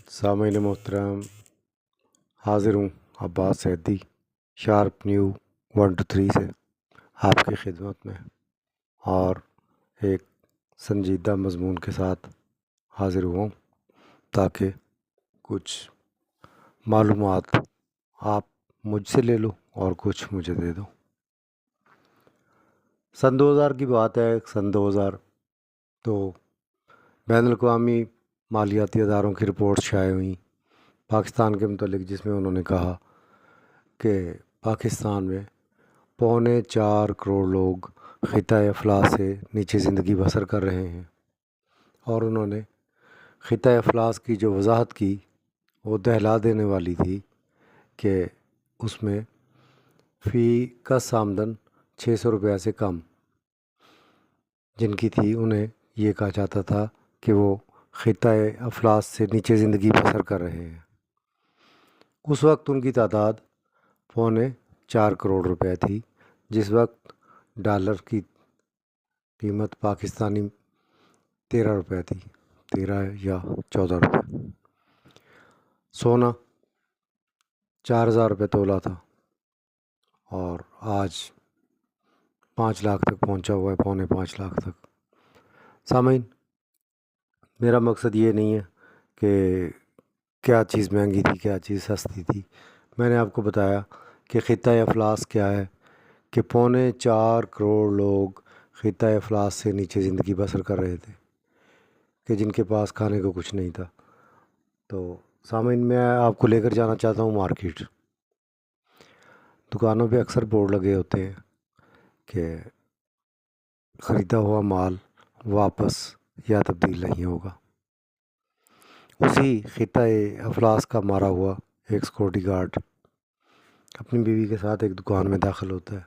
सामईन मोहतरम, हाज़िर हूँ अब्बास सैदी शार्प न्यू 123 से आपकी खिदमत में और एक संजीदा मज़मून के साथ हाज़िर हुआ हूँ ताकि कुछ मालूमात आप मुझसे ले लो और कुछ मुझे दे दो। सन 2000 की बात है। सन 2000 तो बैनुल-अक़वामी मालियाती अदारों की रिपोर्ट शाये हुई पाकिस्तान के मुतल्लिक़, जिसमें उन्होंने कहा कि पाकिस्तान में 4.25 करोड़ लोग ख़िता अफ़लास से नीचे ज़िंदगी बसर कर रहे हैं। और उन्होंने ख़िता अफ़लास की जो वजाहत की वो दहला देने वाली थी कि उसमें फ़ी कस आमदन 600 रुपये से कम जिनकी थी, उन्हें ये कहा जाता था कि वो ख़िता अफ़लास से नीचे ज़िंदगी बसर कर रहे हैं। उस वक्त उनकी तादाद 4.25 करोड़ रुपए थी, जिस वक्त डॉलर की कीमत पाकिस्तानी 13 रुपये थी, 13 या 14 रुपये। सोना 4000 रुपये तोला था और आज 5 लाख तक पहुंचा हुआ है, 4.25 लाख तक। सामीन, मेरा मकसद ये नहीं है कि क्या चीज़ महंगी थी, क्या चीज़ सस्ती थी। मैंने आपको बताया कि ख़िता अफ़लास क्या है, कि 4.25 करोड़ लोग ख़िता अफ़लास से नीचे ज़िंदगी बसर कर रहे थे, कि जिनके पास खाने को कुछ नहीं था। तो सामीन, मैं आपको लेकर जाना चाहता हूँ मार्केट। दुकानों पे अक्सर बोर्ड लगे होते हैं कि ख़रीदा हुआ माल वापस या तब्दील नहीं होगा। उसी ख़िता अफ़लास का मारा हुआ एक सिक्योरिटी गार्ड अपनी बीवी के साथ एक दुकान में दाखिल होता है।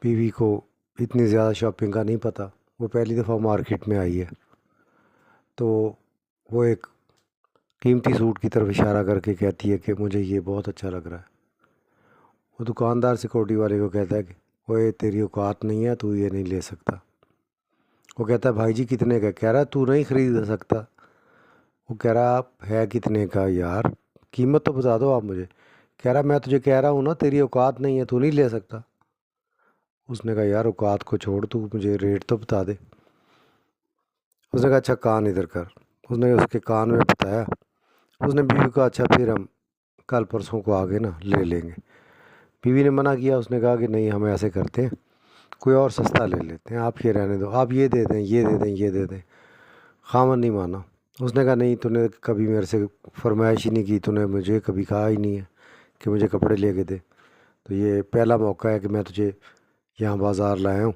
बीवी को इतनी ज़्यादा शॉपिंग का नहीं पता, वो पहली दफ़ा मार्केट में आई है, तो वो एक कीमती सूट की तरफ इशारा करके कहती है कि मुझे ये बहुत अच्छा लग रहा है। वो दुकानदार सिक्योरिटी वाले को कहता है कि ओए, तेरी औकात नहीं है, तू ये नहीं ले सकता। वो कहता है भाई जी कितने का? कह रहा है तू नहीं ख़रीद सकता। वो कह रहा आप है कितने का यार, कीमत तो बता दो आप मुझे। कह रहा मैं तुझे कह रहा हूँ ना, तेरी औकात नहीं है, तू नहीं ले सकता। उसने कहा यार औकात को छोड़, तू मुझे रेट तो बता दे। उसने कहा अच्छा कान इधर कर। उसने उसके कान में बताया। उसने बीवी को अच्छा फिर हम कल परसों को आगे ना ले लेंगे। बीवी ने मना किया। उसने कहा कि नहीं, हम ऐसे करते हैं, कोई और सस्ता ले लेते हैं, आप ये रहने दो, आप ये दे दें, ये दे दें, ये दे दें। खामन नहीं माना। उसने कहा नहीं, तूने कभी मेरे से फरमाइश ही नहीं की, तूने मुझे कभी कहा ही नहीं है कि मुझे कपड़े ले के दे। तो ये पहला मौका है कि मैं तुझे यहाँ बाज़ार लाया हूँ,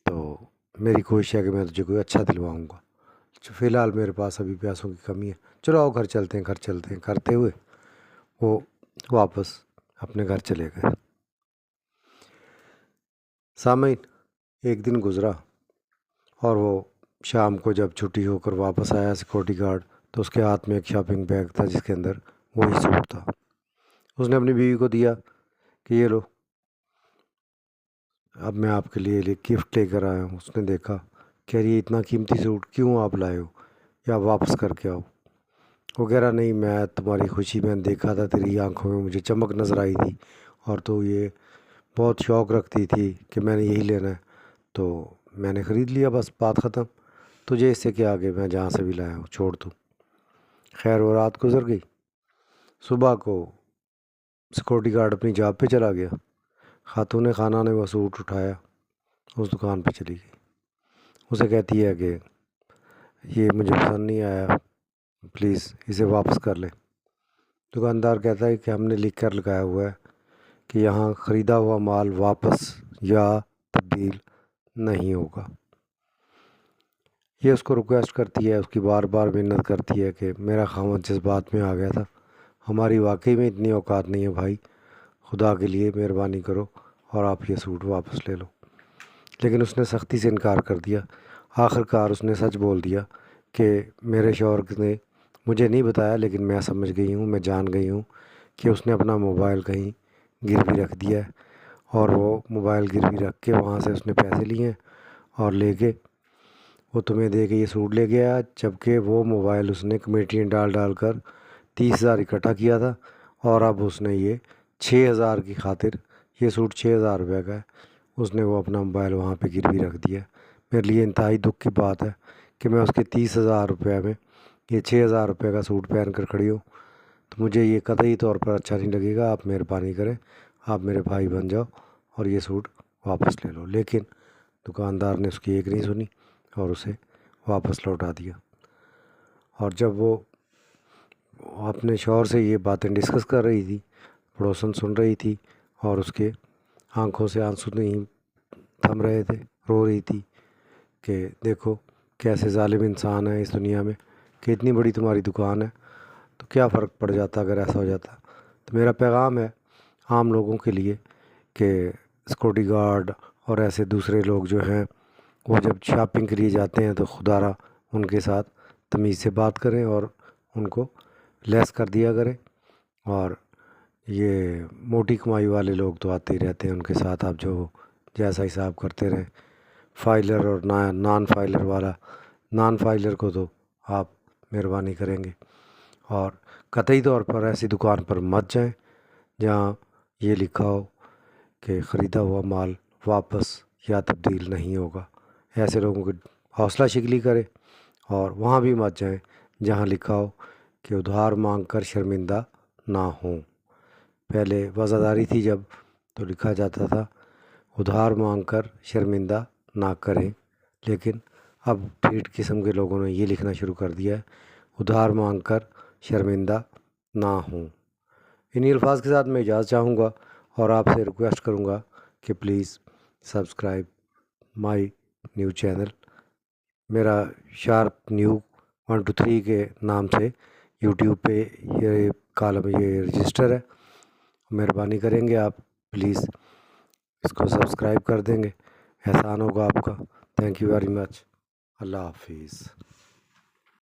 तो मेरी कोशिश है कि मैं तुझे कोई अच्छा दिलवाऊँगा। फ़िलहाल मेरे पास अभी पैसों की कमी है, चलो आओ घर चलते हैं, घर चलते हैं। करते हुए वो वापस अपने घर चले गए। सामीन, एक दिन गुज़रा और वो शाम को जब छुट्टी होकर वापस आया सिक्योरिटी गार्ड, तो उसके हाथ में एक शॉपिंग बैग था जिसके अंदर वही सूट था। उसने अपनी बीवी को दिया कि ये लो, अब मैं आपके लिए गिफ्ट लेकर आया हूँ। उसने देखा, कह रही है इतना कीमती सूट क्यों आप लाए हो, या वापस करके आओ। वो कह रहा नहीं, मैं तुम्हारी खुशी में देखा था, तेरी आंखों में मुझे चमक नज़र आई थी और तो ये बहुत शौक़ रखती थी कि मैंने यही लेना है, तो मैंने ख़रीद लिया, बस बात ख़त्म। तुझे इससे क्या आगे, मैं जहाँ से भी लाया हूँ छोड़ दूँ। खैर वो रात गुज़र गई। सुबह को सिक्योरिटी गार्ड अपनी जॉब पे चला गया। खातून खाना ने वो सूट उठाया, उस दुकान पे चली गई। उसे कहती है कि ये मुझे पसंद नहीं आया, प्लीज़ इसे वापस कर ले। दुकानदार कहता है कि हमने लिख कर लगाया हुआ है कि यहाँ ख़रीदा हुआ माल वापस या तब्दील नहीं होगा। ये उसको रिक्वेस्ट करती है, उसकी बार बार मिन्नत करती है कि मेरा खामद जज्बात में आ गया था, हमारी वाकई में इतनी औकात नहीं है भाई, खुदा के लिए मेहरबानी करो और आप ये सूट वापस ले लो। लेकिन उसने सख्ती से इनकार कर दिया। आखिरकार उसने सच बोल दिया कि मेरे शौहर ने मुझे नहीं बताया, लेकिन मैं समझ गई हूँ, मैं जान गई हूँ कि उसने अपना मोबाइल कहीं गिरवी रख दिया है और वो मोबाइल गिरवी रख के वहाँ से उसने पैसे लिए और लेके وہ تمہیں دے کے یہ سوٹ لے گیا، جبکہ وہ موبائل اس نے کمیٹیاں ڈال کر 30,000 اکٹھا کیا تھا، اور اب اس نے یہ 6,000 کی خاطر، یہ سوٹ 6,000 روپے کا ہے، اس نے وہ اپنا موبائل وہاں پہ گروی رکھ دیا۔ میرے لیے انتہائی دکھ کی بات ہے کہ میں اس کے 30,000 روپے میں یہ 6,000 روپے کا سوٹ پہن کر کھڑی ہوں، تو مجھے یہ قطعی طور پر اچھا نہیں لگے گا۔ آپ مہربانی کریں، آپ میرے بھائی بن جاؤ اور یہ سوٹ واپس لے لو۔ لیکن دکاندار نے اس کی ایک نہیں سنی اور اسے واپس لوٹا دیا۔ اور جب وہ اپنے شوہر سے یہ باتیں ڈسکس کر رہی تھی، پڑوسن سن رہی تھی، اور اس کے آنکھوں سے آنسو نہیں تھم رہے تھے، رو رہی تھی کہ دیکھو کیسے ظالم انسان ہے اس دنیا میں، کہ اتنی بڑی تمہاری دکان ہے تو کیا فرق پڑ جاتا اگر ایسا ہو جاتا۔ تو میرا پیغام ہے عام لوگوں کے لیے کہ سیکورٹی گارڈ اور ایسے دوسرے لوگ جو ہیں، وہ جب شاپنگ کے لیے جاتے ہیں تو خدا را ان کے ساتھ تمیز سے بات کریں اور ان کو لیس کر دیا کریں۔ اور یہ موٹی کمائی والے لوگ تو آتے ہی رہتے ہیں، ان کے ساتھ آپ جو جیسا حساب کرتے رہیں۔ فائلر اور نان فائلر والا، نان فائلر کو تو آپ مہربانی کریں گے، اور قطعی طور پر ایسی دکان پر مت جائیں جہاں یہ لکھا ہو کہ خریدا ہوا مال واپس یا تبدیل نہیں ہوگا۔ ایسے لوگوں کی حوصلہ شکنی کرے، اور وہاں بھی مت جائیں جہاں لکھا ہو کہ ادھار مانگ کر شرمندہ نہ ہوں۔ پہلے وزاداری تھی جب، تو لکھا جاتا تھا ادھار مانگ کر شرمندہ نہ کریں، لیکن اب ٹھیٹ قسم کے لوگوں نے یہ لکھنا شروع کر دیا ہے ادھار مانگ کر شرمندہ نہ ہوں۔ انہی الفاظ کے ساتھ میں اجازت چاہوں گا، اور آپ سے ریکویسٹ کروں گا کہ please subscribe my new channel, میرا شارپ نیو 1 2 3 کے نام سے یوٹیوب پہ یہ کالم، یہ رجسٹر ہے۔ مہربانی کریں گے آپ پلیز اس کو سبسکرائب کر دیں گے، احسان ہوگا آپ کا۔ Thank you very much. اللہ حافظ۔